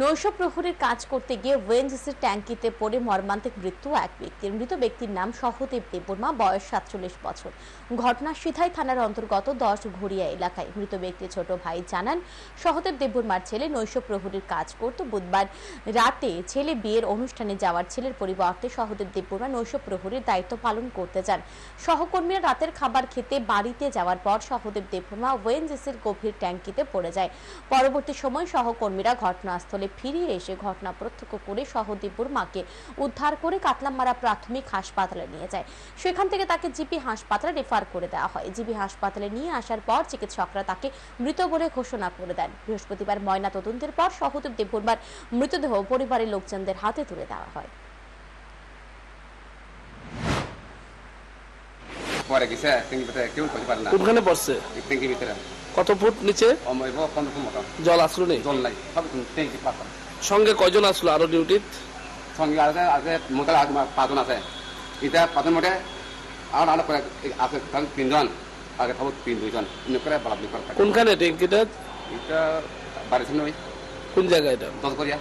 নৈশ প্রহরীর কাজ করতে গিয়ে ওএনজিসির ট্যাঙ্কিতে পড়ে মর্মান্তিক মৃত্যু এক ব্যক্তির। মৃত ব্যক্তির নাম সহদেব দেববর্মা, বয়স 47 বছর। ঘটনা সিধাই থানার অন্তর্গত 10 ঘড়িয়া এলাকায়। মৃত ব্যক্তির ছোট ভাই জানান, সহদেব দেববর্মার ছেলে নৈশ প্রহরীর কাজ করত। বুধবার রাতে ছেলে বিয়ের অনুষ্ঠানে যাওয়ার ছেলের পরিবর্তে সহদেব দেববর্মা নৈশ প্রহরীর দায়িত্ব পালন করতে যান। সহকর্মীরা রাতের খাবার খেতে বাড়িতে যাওয়ার পর সহদেব দেববর্মা ওএনজিসির গভীর ট্যাঙ্কিতে পড়ে যায়। পরবর্তী সময় সহকর্মীরা ঘটনাস্থলে ফিরে এসে ঘটনা প্রত্যক্ষ করে সহদেব বর্মাকে উদ্ধার করে কাতলামারা প্রাথমিক হাসপাতালে নিয়ে যায়। সেখান থেকে তাকে জিবি হাসপাতালে রেফার করে দেওয়া হয়। জিবি হাসপাতালে নিয়ে আসার পর চিকিৎসকরা তাকে মৃত বলে ঘোষণা করে দেন। বৃহস্পতিবার ময়না তদন্তের পর সহদেব দেববর্মার মৃতদেহ পরিবারের লোকজনদের হাতে তুলে দেওয়া হয়। কোনখানে পড়ছে? কত ফুট নিচে? জল আসলো নেই? জল নাই, সঙ্গে কয়জন আসলো আরো ডিউটি? সঙ্গে আছে মোটাল 5 জন আছে। এটা 5 জন মোটে আর আলো করে আছে 3 জন, আগে থাকো 2 জন। করে কোনখানে ট্যাঙ্কিটা? এটা বাড়ির সামনে। কোন জায়গায় এটা? 10 ঘড়িয়া।